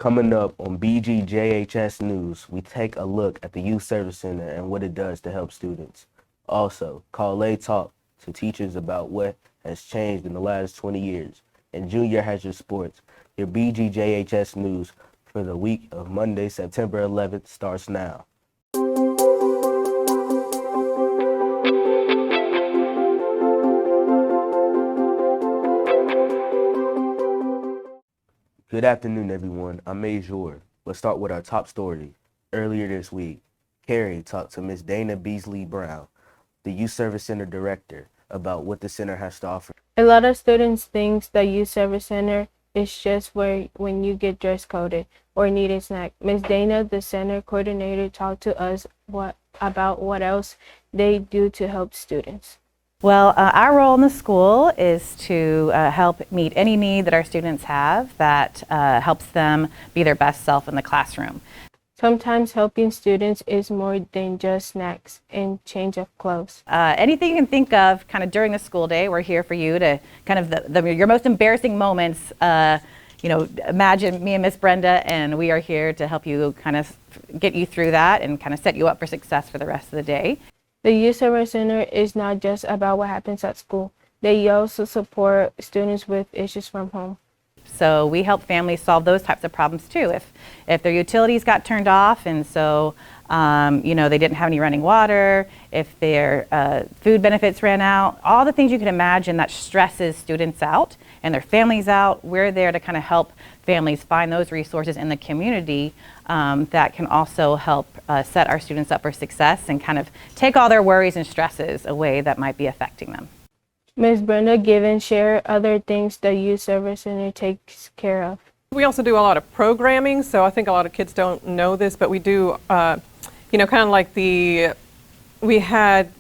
Coming up on BGJHS News, we take a look at the Youth Service Center and what it does to help students. Also, Calais talk to teachers about what has changed in the last 20 years. And Junior has your sports. Your BGJHS News for the week of Monday, September 11th starts now. Good afternoon, everyone. I'm Major. Let's start with our top story. Earlier this week, Carrie talked to Ms. Dana Beasley Brown, the Youth Service Center Director, about what the center has to offer. A lot of students think the Youth Service Center is just when you get dress coded or need a snack. Ms. Dana, the center coordinator, talked to us about what else they do to help students. Well, our role in the school is to help meet any need that our students have that helps them be their best self in the classroom. Sometimes helping students is more than just snacks and change of clothes. Anything you can think of kind of during the school day, we're here for you to kind of your most embarrassing moments. Imagine me and Miss Brenda, and we are here to help you kind of get you through that and kind of set you up for success for the rest of the day. The Youth Service Center is not just about what happens at school. They also support students with issues from home. So we help families solve those types of problems too. If their utilities got turned off and so they didn't have any running water, if their food benefits ran out, all the things you can imagine that stresses students out and their families out, we're there to kind of help families find those resources in the community that can also help set our students up for success and kind of take all their worries and stresses away that might be affecting them. Ms. Brenda Given share other things the Youth Service Center takes care of. We also do a lot of programming, so I think a lot of kids don't know this, but we do, kind of like we had,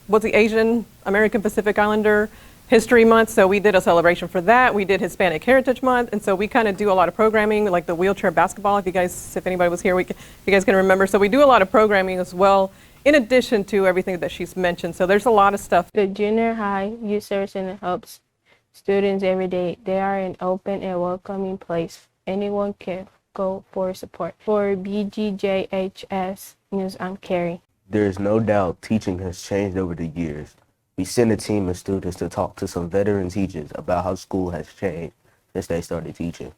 the Asian American Pacific Islander History Month, so we did a celebration for that. We did Hispanic Heritage Month, and so we kind of do a lot of programming, like the wheelchair basketball, if anybody was here, you guys can remember. So we do a lot of programming as well, in addition to everything that she's mentioned. So there's a lot of stuff. The Junior High Youth Service Center helps students every day. They are an open and welcoming place. Anyone can go for support. For BGJHS News, I'm Carrie. There is no doubt teaching has changed over the years. We sent a team of students to talk to some veteran teachers about how school has changed since they started teaching.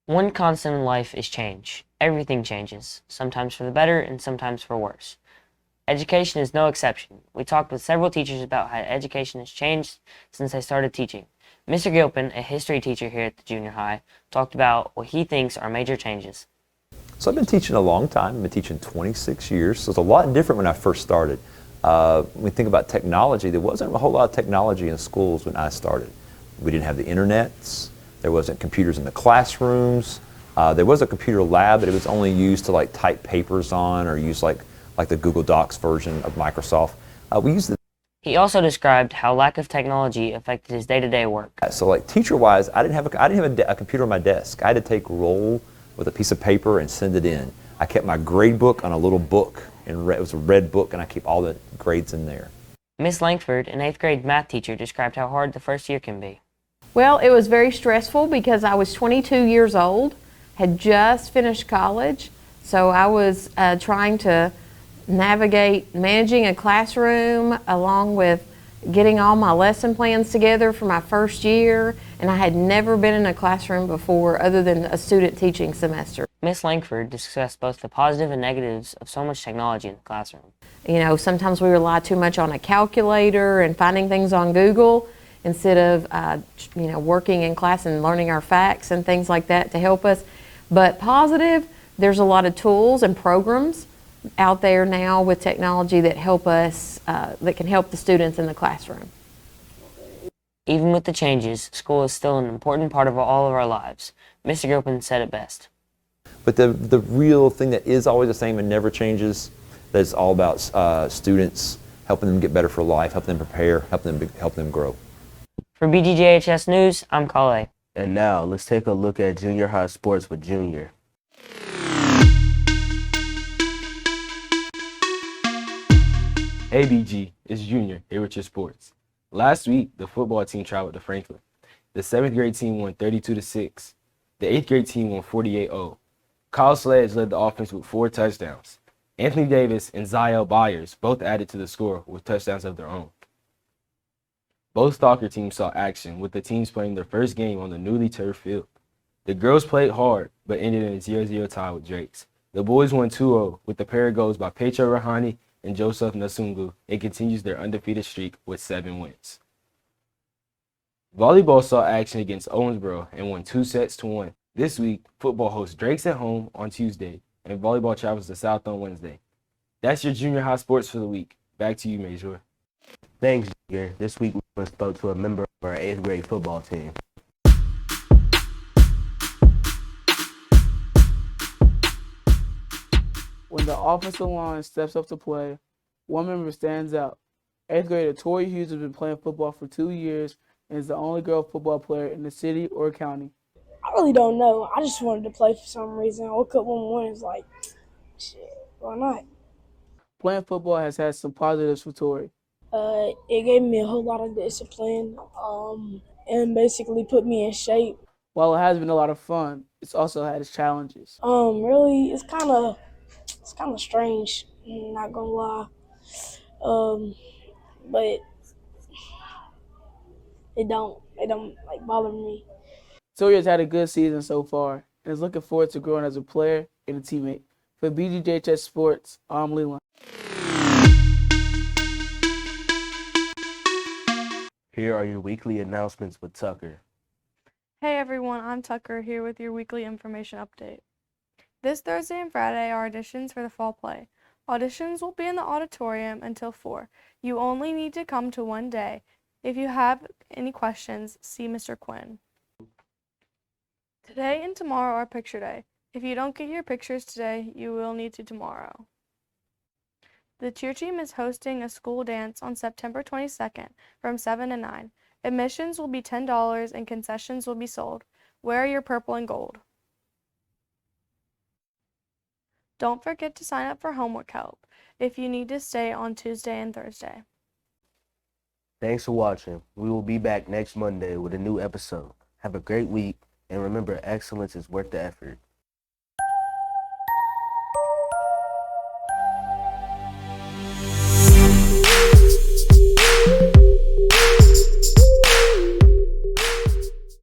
One constant in life is change. Everything changes, sometimes for the better and sometimes for worse. Education is no exception. We talked with several teachers about how education has changed since they started teaching. Mr. Gilpin, a history teacher here at the junior high, talked about what he thinks are major changes. So I've been teaching a long time. I've been teaching 26 years, so it's a lot different when I first started. When we think about technology, there wasn't a whole lot of technology in schools when I started. We didn't have the internets, there wasn't computers in the classrooms, there was a computer lab, but it was only used to like type papers on or use like the Google Docs version of Microsoft. He also described how lack of technology affected his day-to-day work. So like teacher-wise, I didn't have a computer on my desk. I had to take roll with a piece of paper and send it in. I kept my grade book on a little book, and it was a red book, and I keep all the grades in there. Miss Langford, an 8th grade math teacher, described how hard the first year can be. Well, it was very stressful because I was 22 years old, had just finished college, so I was trying to navigate managing a classroom along with getting all my lesson plans together for my first year, and I had never been in a classroom before other than a student teaching semester. Miss Langford discussed both the positive and negatives of so much technology in the classroom. Sometimes we rely too much on a calculator and finding things on Google instead of working in class and learning our facts and things like that to help us. But positive, there's a lot of tools and programs out there now with technology that help us, that can help the students in the classroom. Even with the changes, school is still an important part of all of our lives. Mr. Gilpin said it best. But the real thing that is always the same and never changes, that's all about students, helping them get better for life, helping them prepare, help them grow. For BGJHS News, I'm Calais. And now, let's take a look at junior high sports with Junior. Hey BG, it's Junior here with your sports. Last week, the football team traveled to Franklin. The 7th grade team won 32-6. The 8th grade team won 48-0. Kyle Sledge led the offense with 4 touchdowns. Anthony Davis and Ziel Byers both added to the score with touchdowns of their own. Both soccer teams saw action, with the teams playing their first game on the newly turfed field. The girls played hard, but ended in a 0-0 tie with Drakes. The boys won 2-0 with the pair of goals by Petra Rahani and Joseph Nasungu, and continues their undefeated streak with 7 wins. Volleyball saw action against Owensboro and won 2-1. This week, football hosts Drakes at home on Tuesday, and volleyball travels to South on Wednesday. That's your junior high sports for the week. Back to you, Major. Thanks, Jigger. This week we spoke to a member of our 8th grade football team. When the offensive line steps up to play, one member stands out. 8th grader Tori Hughes has been playing football for 2 years and is the only girl football player in the city or county. I really don't know. I just wanted to play for some reason. I woke up one morning and was like, shit, why not? Playing football has had some positives for Tori. It gave me a whole lot of discipline and basically put me in shape. While it has been a lot of fun, it's also had its challenges. Really, it's kind of strange. Not gonna lie, but it don't like bother me. Tori has had a good season so far and is looking forward to growing as a player and a teammate. For BGJHS Sports, I'm Leland. Here are your weekly announcements with Tucker. Hey everyone, I'm Tucker here with your weekly information update. This Thursday and Friday are auditions for the fall play. Auditions will be in the auditorium until 4. You only need to come to one day. If you have any questions, see Mr. Quinn. Today and tomorrow are picture day. If you don't get your pictures today, you will need to tomorrow. The cheer team is hosting a school dance on September 22nd from 7 to 9. Admissions will be $10 and concessions will be sold. Wear your purple and gold. Don't forget to sign up for homework help if you need to stay on Tuesday and Thursday. Thanks for watching. We will be back next Monday with a new episode. Have a great week, and remember, excellence is worth the effort.